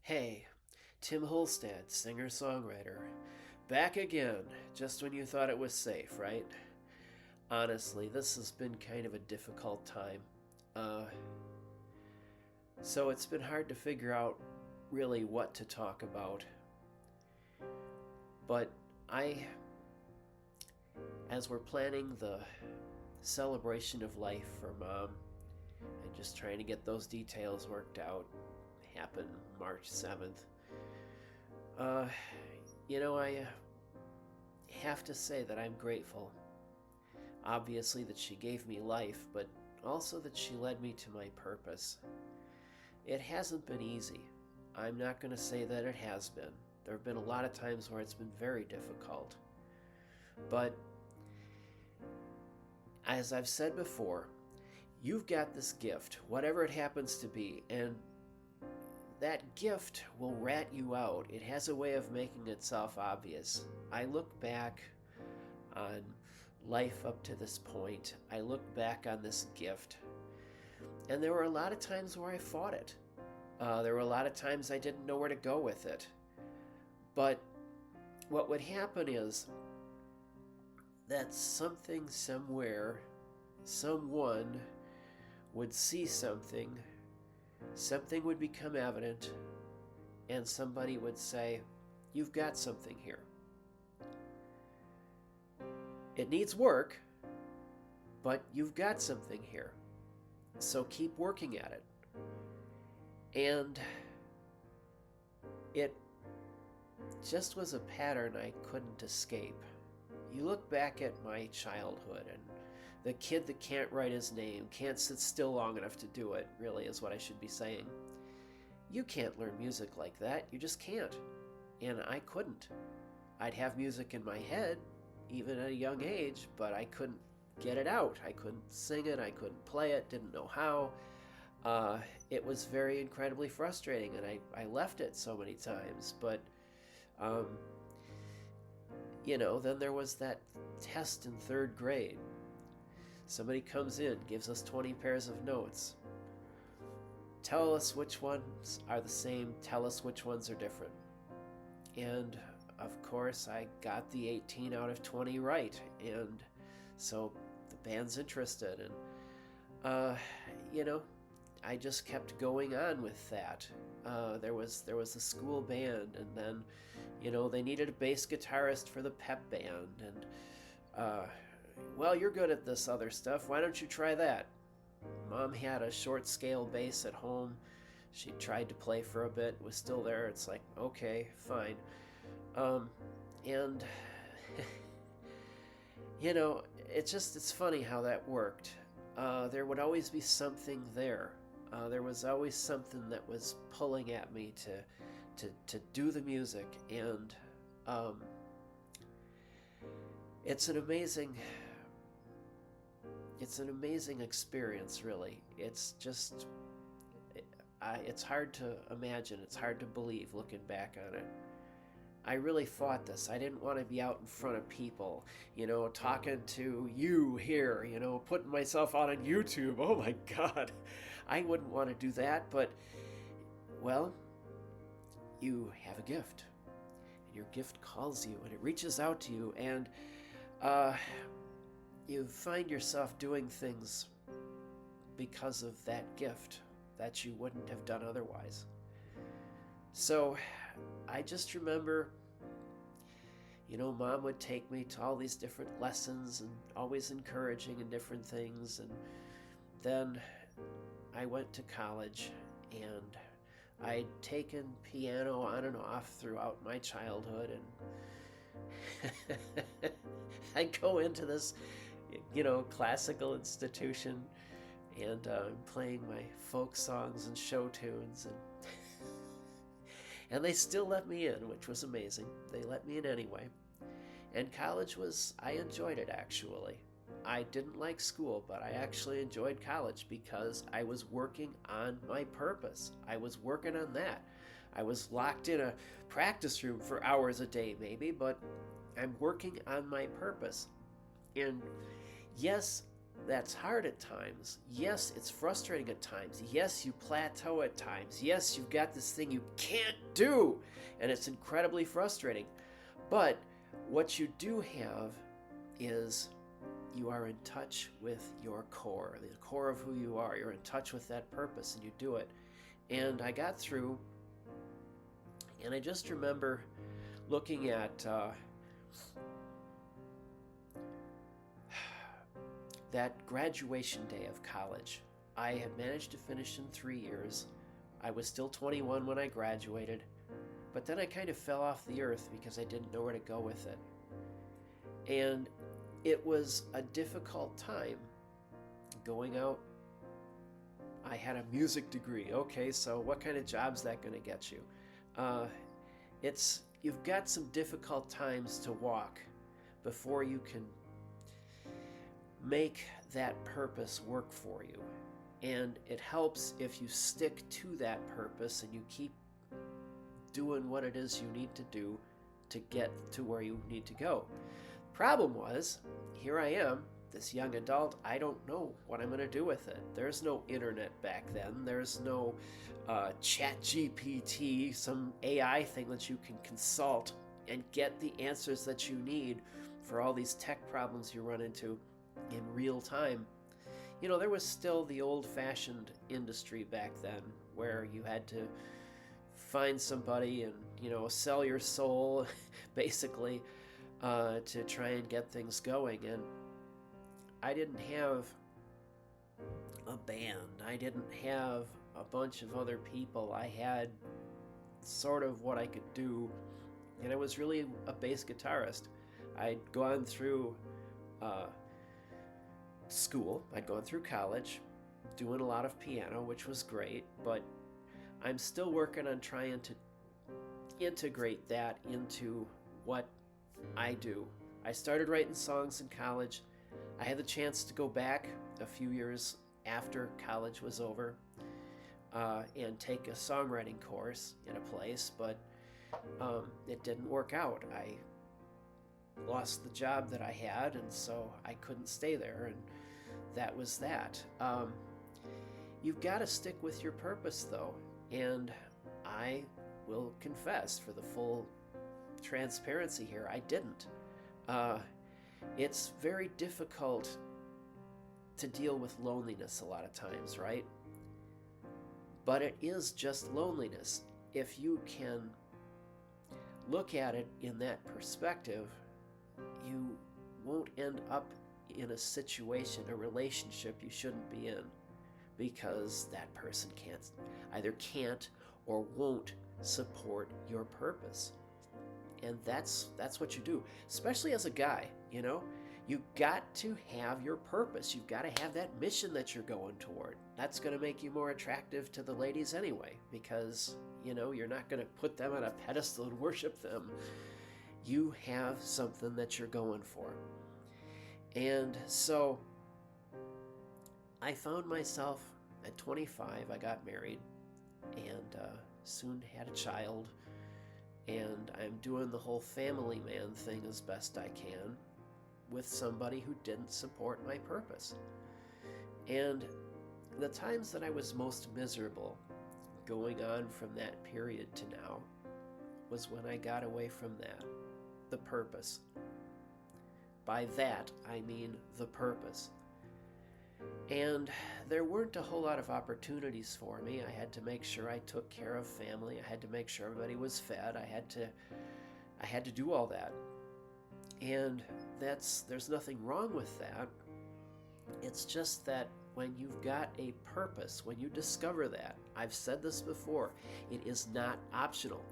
Hey, Tim Holstad, singer songwriter. Back again, just when you thought it was safe, right? Honestly, this has been kind of a difficult time. Uh, so it's been hard to figure out really what to talk about. But I, as we're planning the celebration of life for Mom and just trying to get those details worked out, happened March 7th. Uh, I have to say that I'm grateful. Obviously, that she gave me life, but also that she led me to my purpose. It hasn't been easy. I'm not going to say that it has been. There have been a lot of times where it's been very difficult. But as I've said before, you've got this gift, whatever it happens to be, and that gift will rat you out. It has a way of making itself obvious. I look back on life up to this point. I look back on this gift, and there were a lot of times where I fought it. There were a lot of times I didn't know where to go with it. But what would happen is that something somewhere, someone would see something, something would become evident, and somebody would say, "You've got something here. It needs work, but you've got something here. So keep working at it." And it just was a pattern I couldn't escape. You look back at my childhood and the kid that can't write his name, can't sit still long enough to do it, really is what I should be saying. You can't learn music like that. You just can't. And I couldn't. I'd have music in my head, even at a young age, but I couldn't get it out. I couldn't sing it. I couldn't play it. Didn't know how. It was very incredibly frustrating, and I left it so many times. But, um, then there was that test in third grade. Somebody comes in, gives us 20 pairs of notes. Tell us which ones are the same, tell us which ones are different. And of course, I got the 18 out of 20 right, and so the band's interested, and I just kept going on with that. There was a school band, and then, they needed a bass guitarist for the pep band, and well, you're good at this other stuff. Why don't you try that? Mom had a short scale bass at home. She tried to play for a bit, was still there. It's like, okay, fine. And it's funny how that worked. There would always be something there. There was always something that was pulling at me to do the music, and it's an amazing experience, really. It's just it's hard to imagine. It's hard to believe looking back on it. I really fought this. I didn't want to be out in front of people, talking to you here, putting myself out on YouTube. Oh my God. I wouldn't want to do that, but, well, you have a gift. And your gift calls you, and it reaches out to you, and you find yourself doing things because of that gift that you wouldn't have done otherwise. So I just remember, Mom would take me to all these different lessons and always encouraging in different things. And then I went to college, and I'd taken piano on and off throughout my childhood. And I'd go into this, classical institution, and playing my folk songs and show tunes, and they still let me in, which was amazing. They let me in anyway. And college I enjoyed it, actually. I didn't like school, but I actually enjoyed college because I was working on my purpose. I was working on that. I was locked in a practice room for hours a day, maybe, but I'm working on my purpose. And yes, that's hard at times. Yes, it's frustrating at times. Yes, you plateau at times. Yes, you've got this thing you can't do, and it's incredibly frustrating. But what you do have is you are in touch with your core, the core of who you are. You're in touch with that purpose, and you do it. And I got through, and I just remember looking at that graduation day of college. I had managed to finish in 3 years. I was still 21 when I graduated, but then I kind of fell off the earth because I didn't know where to go with it. And it was a difficult time going out. I had a music degree. Okay, so what kind of job's that going to get you? You've got some difficult times to walk before you can make that purpose work for you. And it helps if you stick to that purpose and you keep doing what it is you need to do to get to where you need to go. Problem was, here I am, this young adult, I don't know what I'm going to do with it. There's no internet back then. There's no ChatGPT, some AI thing that you can consult and get the answers that you need for all these tech problems you run into in real time. You know, there was still the old-fashioned industry back then where you had to find somebody and, you know, sell your soul, basically, to try and get things going. And I didn't have a band. I didn't have a bunch of other people. I had sort of what I could do, and I was really a bass guitarist. I'd gone through school. I'd gone through college, doing a lot of piano, which was great, but I'm still working on trying to integrate that into what I do. I started writing songs in college. I had the chance to go back a few years after college was over and take a songwriting course in a place, but it didn't work out. I lost the job that I had, and so I couldn't stay there, and that was that. You've got to stick with your purpose, though, and I will confess, for the full transparency here, I didn't. It's very difficult to deal with loneliness a lot of times, right? But it is just loneliness. If you can look at it in that perspective, you won't end up in a situation, a relationship you shouldn't be in, because that person can't or won't support your purpose. And that's what you do, especially as a guy. You know, you got to have your purpose. You've got to have that mission that you're going toward. That's going to make you more attractive to the ladies anyway, because, you know, you're not going to put them on a pedestal and worship them. You have something that you're going for. And so I found myself at 25, I got married and soon had a child. And I'm doing the whole family man thing as best I can with somebody who didn't support my purpose. And the times that I was most miserable going on from that period to now was when I got away from that, the purpose. By that, I mean the purpose. And there weren't a whole lot of opportunities for me. I had to make sure I took care of family. I had to make sure everybody was fed. I had to do all that. And there's nothing wrong with that. It's just that when you've got a purpose, when you discover that, I've said this before, it is not optional.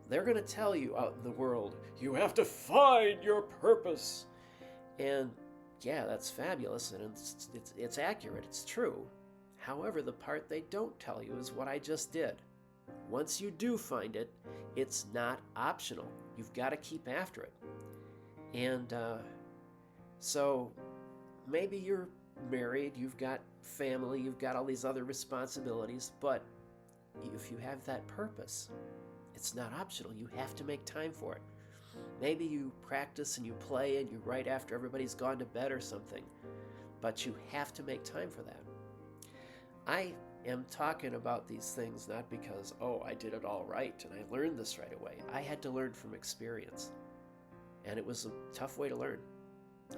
They're going to tell you out in the world, you have to find your purpose. And yeah, that's fabulous, and it's accurate, it's true. However, the part they don't tell you is what I just did. Once you do find it, it's not optional. You've got to keep after it. And so maybe you're married, you've got family, you've got all these other responsibilities, but if you have that purpose, it's not optional. You have to make time for it. Maybe you practice and you play and you write after everybody's gone to bed or something. but you have to make time for that. I am talking about these things not because, oh, I did it all right and I learned this right away. I had to learn from experience, and it was a tough way to learn.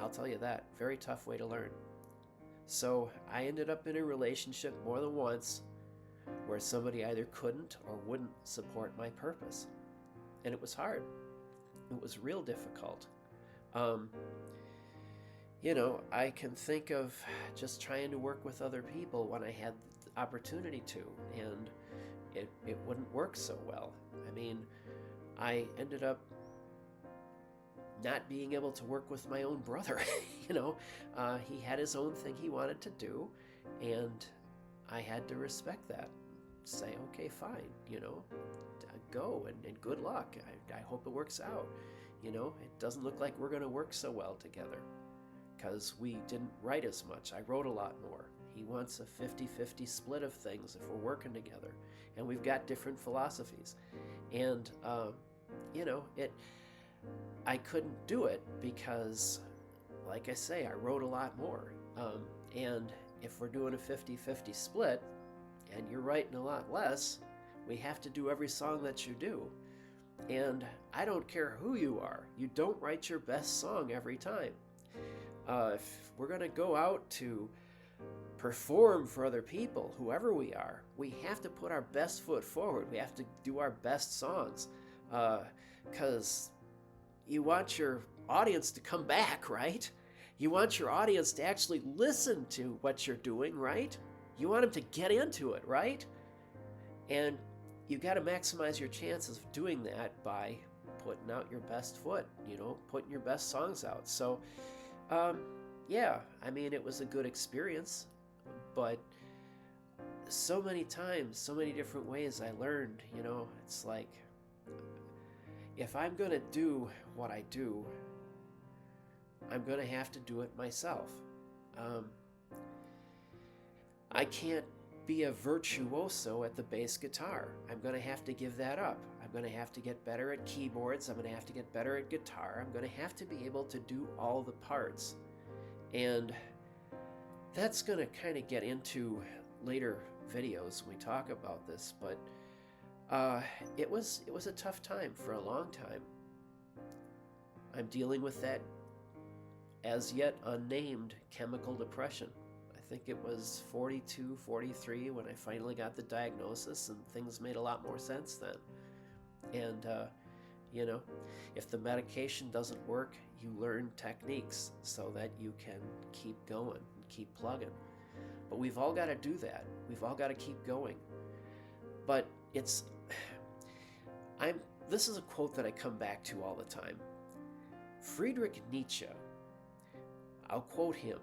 I'll tell you that. Very tough way to learn. So I ended up in a relationship more than once where somebody either couldn't or wouldn't support my purpose. And it was hard. It was real difficult. I can think of just trying to work with other people when I had the opportunity to, and it wouldn't work so well. I mean, I ended up not being able to work with my own brother. He had his own thing he wanted to do, and I had to respect that. Say, okay, fine, go and good luck. I hope it works out. It doesn't look like we're going to work so well together because we didn't write as much. I wrote a lot more. He wants a 50-50 split of things if we're working together, and we've got different philosophies. And, I couldn't do it because, like I say, I wrote a lot more. And if we're doing a 50-50 split and you're writing a lot less, we have to do every song that you do. And I don't care who you are, you don't write your best song every time. If we're going to go out to perform for other people, whoever we are, we have to put our best foot forward. We have to do our best songs, because you want your audience to come back, right? You want your audience to actually listen to what you're doing, right? You want them to get into it, right? And you got to maximize your chances of doing that by putting out your best foot, putting your best songs out. So, it was a good experience, but so many times, so many different ways I learned, it's like, if I'm going to do what I do, I'm going to have to do it myself. I can't be a virtuoso at the bass guitar. I'm going to have to give that up. I'm going to have to get better at keyboards. I'm going to have to get better at guitar. I'm going to have to be able to do all the parts. And that's going to kind of get into later videos when we talk about this, but it was a tough time for a long time. I'm dealing with that as yet unnamed chemical depression. I think it was 42, 43 when I finally got the diagnosis, and things made a lot more sense then. And, if the medication doesn't work, you learn techniques so that you can keep going and keep plugging. But we've all got to do that. We've all got to keep going. But this is a quote that I come back to all the time. Friedrich Nietzsche, I'll quote him.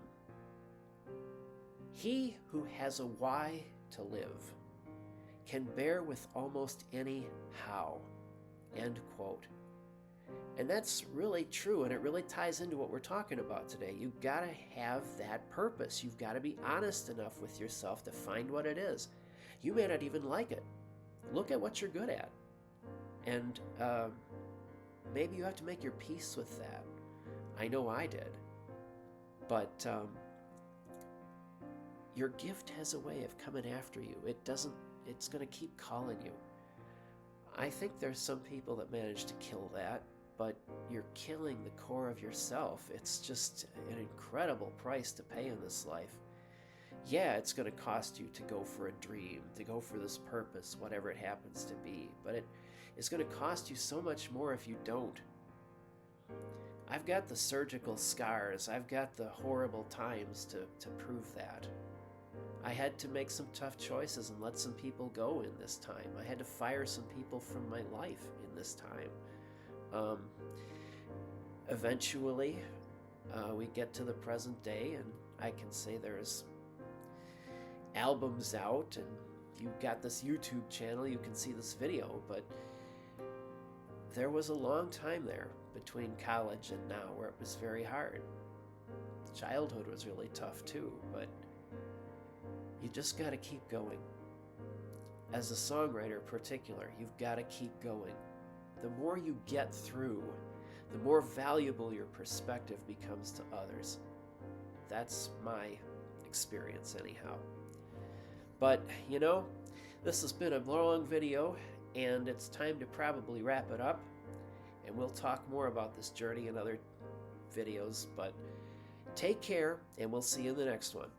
"He who has a why to live can bear with almost any how." End quote. And that's really true, and it really ties into what we're talking about today. You've got to have that purpose. You've got to be honest enough with yourself to find what it is. You may not even like it. Look at what you're good at. And maybe you have to make your peace with that. I know I did. But your gift has a way of coming after you. It's going to keep calling you. I think there's some people that manage to kill that, but you're killing the core of yourself. It's just an incredible price to pay in this life. Yeah, it's going to cost you to go for a dream, to go for this purpose, whatever it happens to be, but it's going to cost you so much more if you don't. I've got the surgical scars. I've got the horrible times to prove that. I had to make some tough choices and let some people go in this time. I had to fire some people from my life in this time. Eventually, we get to the present day, and I can say there's albums out, and you've got this YouTube channel, you can see this video, but there was a long time there between college and now where it was very hard. Childhood was really tough too, but you just got to keep going. As a songwriter in particular, you've got to keep going. The more you get through, the more valuable your perspective becomes to others. That's my experience anyhow. But, you know, this has been a long video, and it's time to probably wrap it up. And we'll talk more about this journey in other videos, but take care, and we'll see you in the next one.